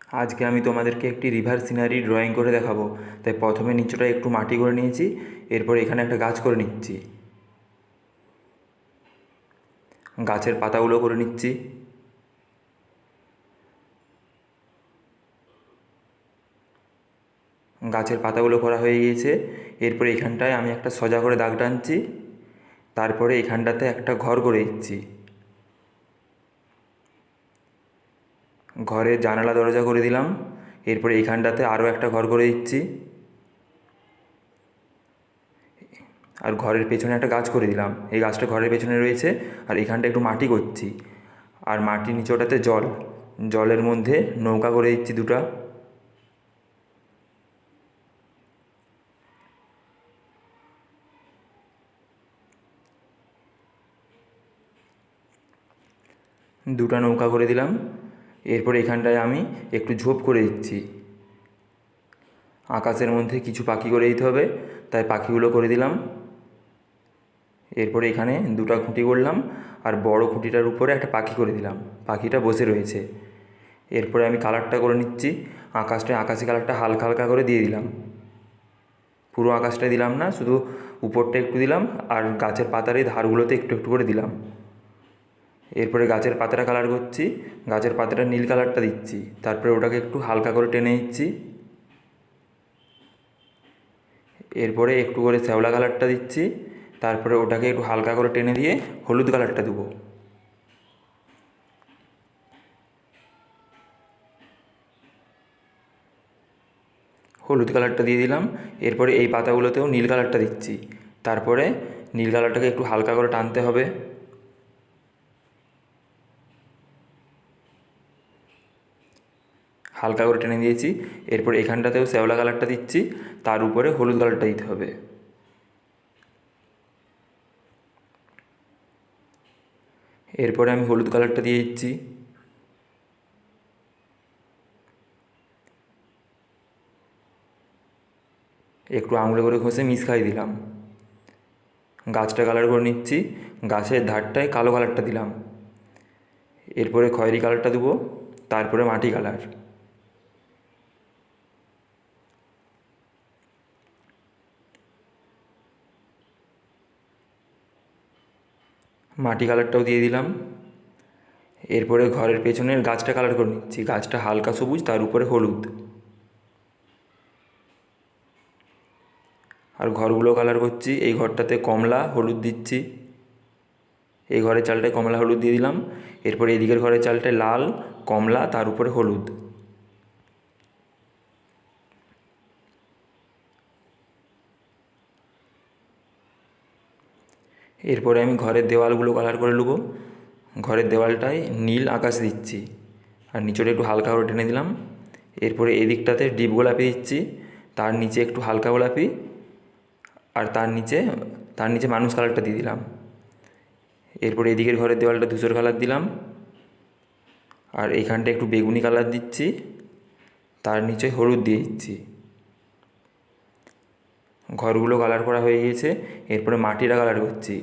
আজকে আমি তোমাদেরকে একটি রিভার সিনারি ড্রয়িং করে দেখাবো। তাই প্রথমে নিচটা একটু মাটি করে নিয়েছি, এরপর এখানে একটা গাছ করে নিচ্ছি, গাছের পাতাগুলো করে নিচ্ছি। গাছের পাতাগুলো করা হয়ে গিয়েছে। এরপরে এখানটায় আমি একটা সোজা করে দাগ টানছি, তারপরে এখানটাতে একটা ঘর করে দিচ্ছি, ঘরের জানালা দরজা করে দিলাম। এরপরে এইখানটাতে আরও একটা ঘর করে দিচ্ছি, আর ঘরের পেছনে একটা গাছ করে দিলাম। এই গাছটা ঘরের পেছনে রয়েছে, আর এখানটা একটু মাটি করছি, আর মাটির নিচটাতে জল, জলের মধ্যে নৌকা করে দিচ্ছি দুটা। দুটা নৌকা করে দিলাম। এরপর এখানটায় আমি একটু ঝোপ করে দিচ্ছি, আকাশের মধ্যে কিছু পাখি করে দিতে হবে, তাই পাখিগুলো করে দিলাম। এরপরে এখানে দুটা খুঁটি করলাম, আর বড় খুঁটিটার উপরে একটা পাখি করে দিলাম, পাখিটা বসে রয়েছে। এরপরে আমি কালারটা করে নিচ্ছি, আকাশি কালারটা হালকা হালকা করে দিয়ে দিলাম, পুরো আকাশটা দিলাম না, শুধু উপরটা একটু দিলাম, আর গাছের পাতার এই ধারগুলোতে একটু একটু করে দিলাম। এরপরে গাছের পাতাটা কালার করছি, গাছের পাতাটা নীল কালারটা দিচ্ছি, তারপরে ওটাকে একটু হালকা করে টেনে নিচ্ছি। এরপরে একটু করে শ্যাওলা কালারটা দিচ্ছি, তারপরে ওটাকে একটু হালকা করে টেনে দিয়ে হলুদ কালারটা দেবো। হলুদ কালারটা দিয়ে দিলাম। এরপরে এই পাতাগুলোতেও নীল কালারটা দিচ্ছি, তারপরে নীল কালারটাকে একটু হালকা করে টানতে হবে। হালকা করে টেনে দিয়েছি। এরপর এখানটাতেও শ্যাওলা কালারটা দিচ্ছি, তার উপরে হলুদ কালারটা দিতে হবে। এরপরে আমি হলুদ কালারটা দিয়ে দিচ্ছি। একটু আঙুলে করে ঘষে মিশাই দিলাম। গাছটা কালার করে নিচ্ছি, গাছের ধারটায় কালো কালারটা দিলাম। এরপরে খয়েরি কালারটা দেবো, তারপরে মাটি কালার। মাটি কালারটাও দিয়ে দিলাম। এরপরে ঘরের পেছনের গাছটা কালার করে নিচ্ছি, গাছটা হালকা সবুজ, তার উপরে হলুদ। আর ঘরগুলো কালার করছি, এই ঘরটাতে কমলা হলুদ দিচ্ছি, এই ঘরের চালটায় কমলা হলুদ দিয়ে দিলাম। এরপরে এদিকের ঘরের চালটায় লাল কমলা, তার উপরে হলুদ। এরপরে আমি ঘরের দেওয়ালগুলো কালার করে নেব। ঘরের দেওয়ালটায় নীল আকাশ দিচ্ছি, আর নিচটা একটু হালকা করে টেনে দিলাম। এরপরে এদিকটাতে ডিপ গোলাপি দিচ্ছি, তার নিচে একটু হালকা গোলাপি, আর তার নিচে মানুষ কালারটা দিয়ে দিলাম। এরপরে এদিকের ঘরের দেওয়ালটা ধূসর কালার দিলাম, আর এইখানটা একটু বেগুনি কালার দিচ্ছি, তার নিচে হলুদ দিয়ে দিচ্ছি। ঘরগুলো কালার করা হয়ে গিয়েছে। এরপরে মাটিটা কালার করছি,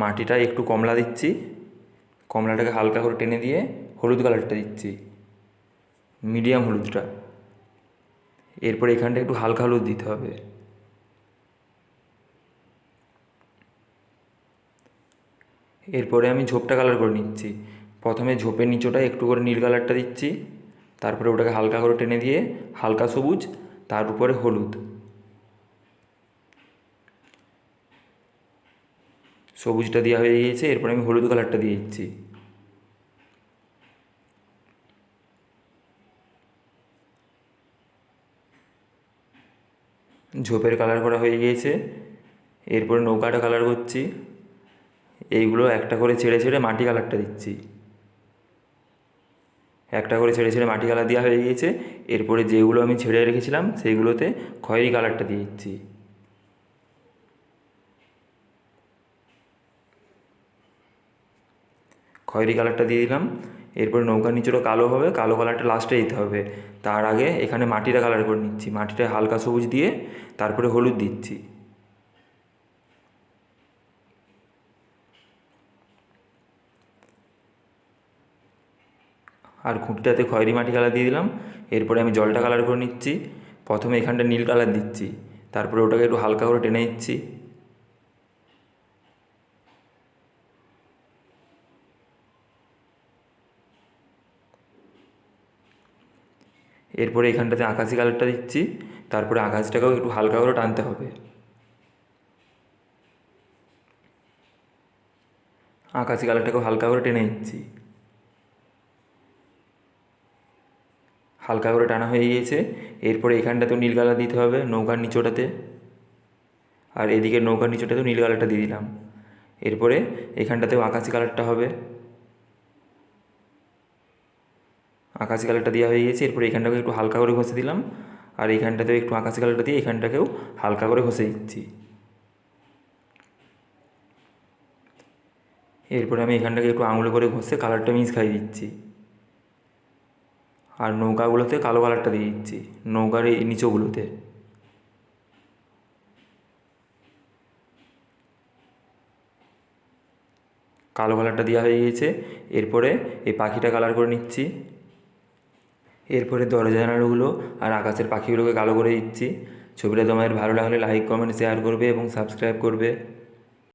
মাটিটা একটু কমলা দিচ্ছি, কমলাটাকে হালকা করে টেনে দিয়ে হলুদ কালারটা দিচ্ছি, মিডিয়াম হলুদটা। এরপরে এখানটা একটু হালকা হলুদ দিতে হবে। এরপরে আমি ঝোপটা কালার করে নিচ্ছি, প্রথমে ঝোপের নিচটায় একটু করে নীল কালারটা দিচ্ছি, তারপরে ওটাকে হালকা করে টেনে দিয়ে হালকা সবুজ, তার উপরে হলুদ। সবুজটা দেওয়া হয়ে গিয়েছে। এরপরে আমি হলুদ কালারটা দিয়ে দিচ্ছি। ঝোপের কালার করা হয়ে গিয়েছে। এরপরে নৌকাটা কালার করছি, এইগুলো একটা করে ছেড়ে ছেড়ে মাটি কালারটা দিচ্ছি, একটা করে ছেড়ে ছেড়ে মাটি কালার দেওয়া হয়ে গিয়েছে। এরপরে যেগুলো আমি ছেড়ে রেখেছিলাম সেইগুলোতে খয়েরি কালারটা দিয়ে দিচ্ছি। খয়েরি কালারটা দিয়ে দিলাম। এরপরে নৌকার নিচেটা কালো হবে, কালো কালারটা লাস্টে দিতে হবে। তার আগে এখানে মাটিটা কালার করে নিচ্ছি, মাটিটা হালকা সবুজ দিয়ে তারপরে হলুদ দিচ্ছি। আর খুঁটিটাতে খয়েরি মাটি কালার দিয়ে দিলাম। এরপরে আমি জলটা কালার করে নিচ্ছি। প্রথমে এখানটা নীল কালার দিচ্ছি, তারপরে ওটাকে একটু হালকা করে টেনে নিচ্ছি। এরপরে এখানটাতে আকাশি কালারটা দিচ্ছি, তারপরে আকাশটাকেও একটু হালকা করে টানতে হবে। আকাশি কালারটাকেও হালকা করে টেনে নিচ্ছি। হালকা করে টানা হয়ে গিয়েছে। এরপরে এখানটাতেও নীল কালার দিতে হবে নৌকার নিচোটাতে, আর এদিকে নৌকার নিচোটাতেও নীল কালারটা দিয়ে দিলাম। এরপরে এখানটাতেও আকাশি কালারটা হবে। আকাশি কালারটা দেওয়া হয়ে গেছে। এরপরে এখানটাকে একটু হালকা করে ঘষে দিলাম, আর এখানটাতেও একটু আকাশি কালারটা দিয়ে এখানটাকেও হালকা করে ঘষে দিচ্ছি। এরপরে আমি এখানটাকে একটু আঙুলে করে ঘষে কালারটা মিক্স খাইয়ে দিচ্ছি, আর নৌকাগুলোতে কালো কালারটা দিয়ে দিচ্ছি, নৌকার এই নিচোগুলোতে। কালো কালারটা দেওয়া হয়ে গিয়েছে। এরপরে এই পাখিটা কালার করে নিচ্ছি। এরপরে দরজা জানালাগুলো আর আকাশের পাখিগুলোকে কালো করে দিচ্ছি। ছবিটা তোমাদের ভালো লাগলে লাইক, কমেন্ট, শেয়ার করবে এবং সাবস্ক্রাইব করবে।